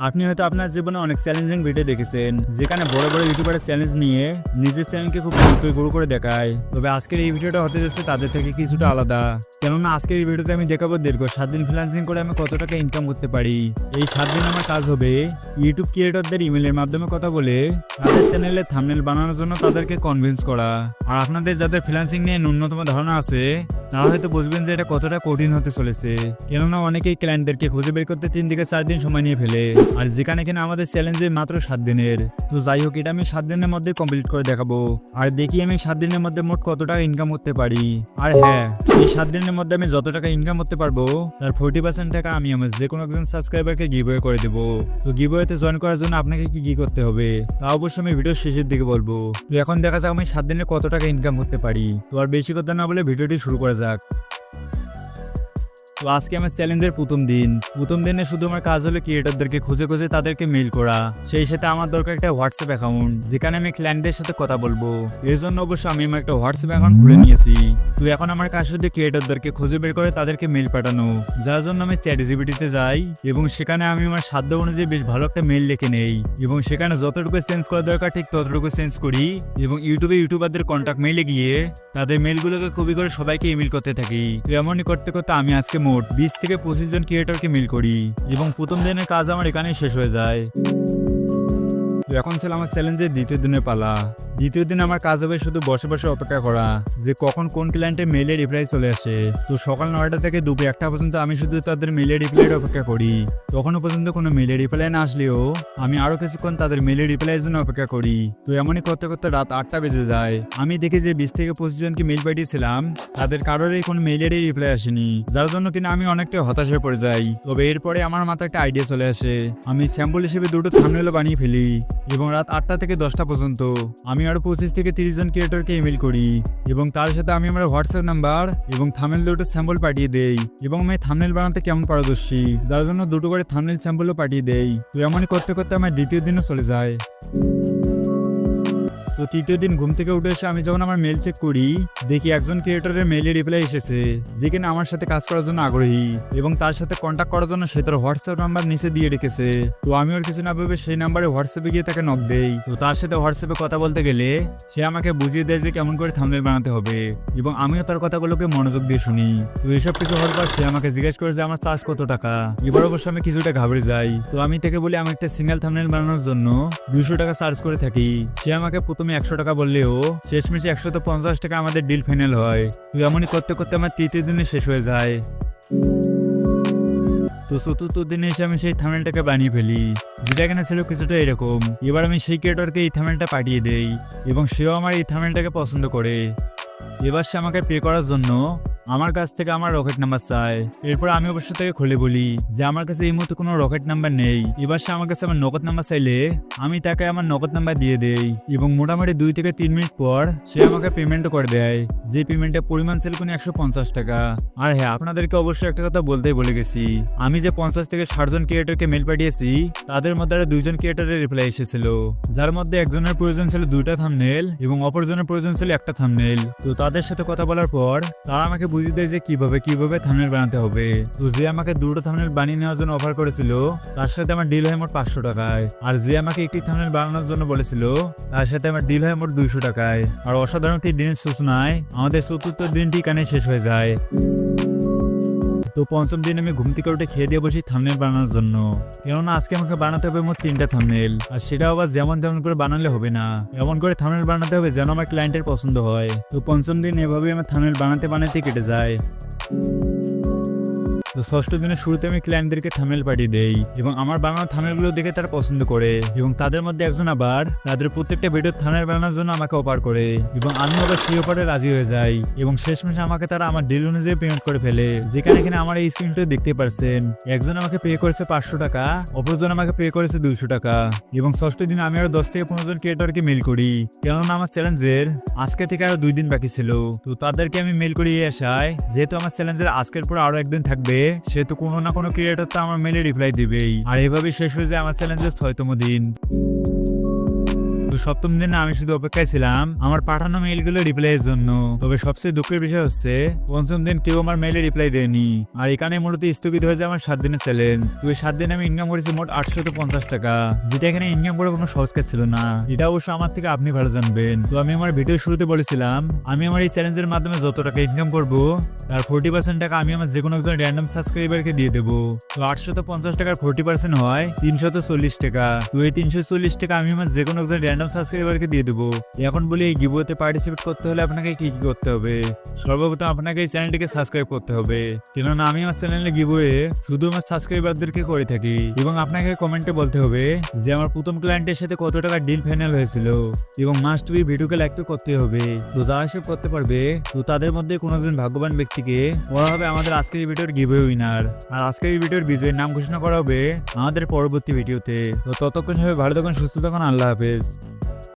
আপনি হয়তো আপনার জীবনে অনেক চ্যালেঞ্জিং ভিডিও দেখেছেন, যেখানে বড় বড় ইউটিউবারের চ্যালেঞ্জ নিয়ে নিজের চ্যানেলকে খুব দ্রুতই গ্রো করে দেখায়। তবে আজকের এই ভিডিওটা হতে যাচ্ছে তাদের থেকে কিছুটা আলাদা। কেননা আজকের এই ভিডিওতে আমি দেখাবো দীর্ঘ 7 দিন ফ্রিল্যান্সিং করে আমি কত টাকা ইনকাম করতে পারি। এই 7 দিন আমার কাজ হবে ইউটিউব ক্রিয়েটরদের ইমেলের মাধ্যমে কথা বলে তাদের চ্যানেলে থাম্বনেল বানানোর জন্য তাদেরকে কনভিন্স করা। আর আপনাদের যাদের ফ্রিল্যান্সিং নিয়ে ন্যূনতম ধারণা আছে তারা হয়তো বুঝবেন যে এটা কতটা কঠিন হতে চলেছে। কেননা অনেকেই ক্লায়েন্টদেরকে খুঁজে বের করতে 3 থেকে 4 দিন সময় নিয়ে ফেলে, আর যেখানে কিনা আমাদের চ্যালেঞ্জে মাত্র 7 দিনের। তো যাই হোক, এটা আমি 7 দিনের মধ্যে কমপ্লিট করে দেখাবো, আর দেখি আমি 7 দিনের মধ্যে মোট কত টাকা ইনকাম করতে পারি। আর হ্যাঁ, এই 7 দিনের মধ্যে আমি যত টাকা ইনকাম করতে পারবো তার 40% টাকা আমি আমার যে কোনো একজন সাবস্ক্রাইবারকে গিভওয়ে করে দেবো। তো গিভওয়েতে জয়েন করার জন্য আপনাকে কি করতে হবে তা অবশ্যই আমি ভিডিওর শেষের দিকে বলবো। তো এখন দেখা যাক আমি 7 দিনে কত টাকা ইনকাম করতে পারি। তো আর বেশি কথা না বলে ভিডিওটি শুরু করা যাক। তো আজকে আমার চ্যালেঞ্জের প্রথম দিনে শুধু আমার কাজ হলো ক্রিয়েটরদেরকে খুঁজে খুঁজে তাদেরকে মেইল করা। সেই সাথে আমার দরকার একটা হোয়াটসঅ্যাপ অ্যাকাউন্ট, যেখানে আমি ক্লায়েন্টের সাথে কথা বলবো। এর জন্য অবশ্যই আমি আমার একটা হোয়াটসঅ্যাপ অ্যাকাউন্ট খুলে নিয়েছি। তো এখন আমার কাজ শুধু ক্রিয়েটরদেরকে খুঁজে বের করে তাদেরকে মেইল পাঠানো, যার জন্য আমি চ্যাটজিপিটিতে যাই এবং সেখানে আমি আমার সাধ্য অনুযায়ী বেশ ভালো একটা মেইল লিখে নেই এবং সেখানে যতটুকু চেঞ্জ করা দরকার ঠিক ততটুকু চেঞ্জ করি এবং ইউটিউবারদের কন্ট্যাক্ট মেইলে গিয়ে তাদের মেইলগুলোকে কপি করে সবাইকে ইমেল করতে থাকি। তো এমনই করতে করতে আমি আজকে মোট 20 থেকে 25 জন ক্রিয়েটরকে মেইল করি এবং প্রথম দিনের কাজ আমার এখানেই শেষ হয়ে যায়। তো এখন ছিল আমার চ্যালেঞ্জের দ্বিতীয় দিনের পালা। দ্বিতীয় দিন আমার কাজ হবে শুধু বসে বসে অপেক্ষা করা যে কখন কোন ক্লায়েন্টের মেইলের রিপ্লাই চলে আসে। তো সকাল 9টা থেকে দুপুর 1টা পর্যন্ত আমি শুধু তাদের মেইলের রিপ্লাইয়ের অপেক্ষা করি। তখনও পর্যন্ত কোনো মেইলের রিপ্লাই না আসলেও আমি আরো কিছুক্ষণ তাদের মেইলের রিপ্লাইয়ের জন্য অপেক্ষা করি। তো এমনই করতে করতে রাত 8টা বেজে যায়। আমি দেখি যে 20 থেকে 25 জনকে মেইল পাঠিয়েছিলাম তাদের কারোরই কোনো মেইলেরই রিপ্লাই আসেনি, যার জন্য কিনা আমি অনেকটা হতাশ হয়ে পড়ে যাই। তবে এরপরে আমার মাথায় একটা আইডিয়া চলে আসে। আমি স্যাম্পল হিসেবে দুটো থাম্বনেল বানিয়ে ফেলি এবং রাত 8টা থেকে 10টা পর্যন্ত আমি আরো 25 থেকে 30 জন ক্রিয়েটরকে ইমেল করি এবং তার সাথে আমি আমার হোয়াটসঅ্যাপ নাম্বার এবং থাম্বনেল দুটো স্যাম্পল পাঠিয়ে দেই এবং আমি থাম্বনেল বানাতে কেমন পারদর্শী, যার জন্য দুটো করে থাম্বনেল স্যাম্পলও পাঠিয়ে দেই। তো এমনই করতে করতে আমার দ্বিতীয় দিনও চলে যায়। তো তৃতীয় দিন ঘুম থেকে উঠে এসে আমি যখন আমার মেল চেক করি, দেখি একজন ক্রিয়েটরের মেইলে রিপ্লাই এসেছে যে কিনা আমার সাথে কাজ করার জন্য আগ্রহী এবং তার সাথে কন্ট্যাক্ট করার জন্য সে তার হোয়াটসঅ্যাপ নাম্বার নিচে দিয়ে রেখেছে। তো আমি ওর কিছু না ভেবে সেই নাম্বারে হোয়াটসঅ্যাপে গিয়ে তাকে নক দেই। তো তার সাথে হোয়াটসঅ্যাপে কথা বলতে গেলে সে আমাকে বুঝিয়ে দেয় যে কেমন করে থাম্বনেল বানাতে হবে এবং আমিও তার কথাগুলোকে মনোযোগ দিয়ে শুনি। তো এসব কিছু হওয়ার পর সে আমাকে জিজ্ঞেস করে যে আমার চার্জ কত টাকা। এবার অবশ্য আমি কিছুটা ঘাবড়ে যাই। তো আমি তাকে বলি আমি একটা সিঙ্গেল থাম্বনেল বানানোর জন্য 200 টাকা চার্জ করে থাকি। সে আমাকে প্রথমে 100 টাকা বললেও শেষমেশে 150 টাকা আমাদের ডিল ফাইনাল হয়। তো এমনই করতে করতে আমার তৃতীয় দিনে শেষ হয়ে যায়। তো চতুর্থ দিনে এসে আমি সেই থাম্বনেলটাকে বানিয়ে ফেলি, যেটা এখানে ছিল কিছুটা এরকম। এবার আমি সেই ক্রিয়েটরকে এই থাম্বনেলটা পাঠিয়ে দেই এবং সেও আমার এই থাম্বনেলটাকে পছন্দ করে। এবার সে আমাকে পে করার জন্য আমার কাছ থেকে আমার রকেট নাম্বার চায়। এরপর আমি অবশ্য তাকে খুলে বলি যে আমার কাছে এই মুহূর্তে কোনো রকেট নাম্বার নেই। এবার সে আমার কাছে আমার নগদ নাম্বার চাইলে আমি তাকে আমার নগদ নাম্বার দিয়ে দেই এবং মোটামুটি 2 থেকে 3 মিনিট পর সে আমাকে পেমেন্টও করে দেয়, যে পেমেন্টের পরিমাণ ছিল কোনো 150 টাকা। আর হ্যাঁ, আপনাদেরকে অবশ্যই একটা কথা বলতেই ভুলে গেছি, আমি যে 50 থেকে 60 জন ক্রিয়েটরকে মেল পাঠিয়েছি তাদের মধ্যে আরো 2 জন ক্রিয়েটরের রিপ্লাই এসেছিল, যার মধ্যে একজনের প্রয়োজন ছিল 2টা থাম্বনেল এবং অপরজনের প্রয়োজন ছিল একটা থাম্বনেল। তো তাদের সাথে কথা বলার পর তারা আমাকে বুঝিয়ে দেয় যে কিভাবে থাম্বনেল বানাতে হবে। তো যে আমাকে 2টো থাম্বনেল বানিয়ে নেওয়ার জন্য অফার করেছিল তার সাথে আমার ডিল হয় মোট 500 টাকায়, আর যে আমাকে একটি থাম্বনেল বানানোর জন্য বলেছিল তার সাথে আমার ডিল হয় মোট 200 টাকায়। আর অসাধারণ একটি দিনের সূচনায় আমাদের চতুর্থ দিনটি কানে শেষ হয়ে যায়। তো পঞ্চম দিন আমি ঘুম থেকে উঠে খেয়ে দিয়ে বসি থাম্বনেল বানানোর জন্য, কেননা আজকে আমাকে বানাতে হবে মোট 3টা থাম্বনেল। আর সেটা আবার যেমন তেমন করে বানালে হবে না, এমন করে থাম্বনেল বানাতে হবে যেন আমার ক্লায়েন্টের পছন্দ হয়। তো পঞ্চম দিন এভাবেই আমার থাম্বনেল বানাতে কেটে যায়। তো ষষ্ঠ দিনের শুরুতে আমি ক্লায়েন্টদেরকে থাম্বনেল পাঠিয়ে দেই এবং আমার বানানো থাম্বনেলগুলো দেখে তারা পছন্দ করে এবং তাদের মধ্যে একজন আবার তাদের প্রত্যেকটা ভিডিও থাম্বনেল বানানোর জন্য আমাকে অফার করে এবং আমি আবার সেই অফারে রাজি হয়ে যাই এবং শেষমেশে আমাকে তারা আমার ডিল অনুযায়ী পেমেন্ট করে ফেলে, যেখানে কিনা আমার এই স্ক্রিনশটে দেখতে পারছেন একজন আমাকে পে করেছে 500 টাকা, অপরজন আমাকে পে করেছে 200 টাকা। এবং ষষ্ঠ দিন আমি আরো 10 থেকে 15 জন ক্রিয়েটরকে মেল করি, কেননা আমার চ্যালেঞ্জের আজকে থেকে আরো 2 দিন বাকি ছিল। তো তাদেরকে আমি মেল করিয়ে আসায় যেহেতু আমার চ্যালেঞ্জের আজকের পর আরো একদিন থাকবে, সেহেতু কোনো না কোনো ক্রিয়েটর তো আমার মেলে রিপ্লাই দিবেই। আর এভাবেই শেষ হয়ে যায় আমার চ্যালেঞ্জের 6তম দিন। তো সপ্তম দিনে আমি শুধু অপেক্ষায় ছিলাম আমার পাঠানো মেইলগুলো রিপ্লাইয়ের জন্য। তবে সবচেয়ে দুঃখের বিষয় হচ্ছে পঞ্চম দিন কেউ আমার মেইলে রিপ্লাই দেয়নি। আর এখানে মূলত স্থগিত হয়ে যায় আমার 7 দিনের চ্যালেঞ্জ। তো এই 7 দিনে আমি ইনকাম করেছি মোট 850 টাকা, যেটা এখানে ইনকাম করা কোনো সহজ কাজ ছিল না। এটা অবশ্য আমার থেকে আপনি ভালো জানবেন। তো আমি আমার ভিডিও শুরুতে বলেছিলাম আমি আমার এই চ্যালেঞ্জের মাধ্যমে যত টাকা ইনকাম করবো তার 40% টাকা আমি আমার যে কোনো একজন র্যান্ডম সাবস্ক্রাইবারকে দিয়ে দেবো। তো 850 টাকার 40% হয় 340 টাকা। তো এই 340 টাকা আমি আমার যে কোনো একজন র্যান্ডম সাবস্ক্রাইবারকে দিয়ে দেবো। এখন বলি এই গিভওয়েতে পার্টিসিপেট করতে হলে আপনাকে কি কি করতে হবে? সর্বপ্রথম আপনাকে এই চ্যানেলটিকে সাবস্ক্রাইব করতে হবে, কেননা আমি আমার চ্যানেলে গিভওয়ে শুধু আমার সাবস্ক্রাইবারদেরকে করে থাকি। এবং আপনাকে কমেন্টে বলতে হবে যে আমার প্রথম ক্লায়েন্টের সাথে কত টাকা ডিল ফাইনাল হয়েছিল, এবং মাস্ট বি ভিডিওকে লাইক তো করতে হবে। তো যারা এসব করতে পারবে তো তাদের মধ্যে কোনো একজন ভাগ্যবান ব্যক্তিকে করা হবে আমাদের আজকের ভিডিওর গিভওয়ে উইনার। আর আজকের এই ভিডিওর বিজয়ীর নাম ঘোষণা করা হবে আমাদের পরবর্তী ভিডিওতে। তো ততক্ষণ সবাই ভালো থাকুন, সুস্থ থাকুন, আল্লাহ হাফেজ।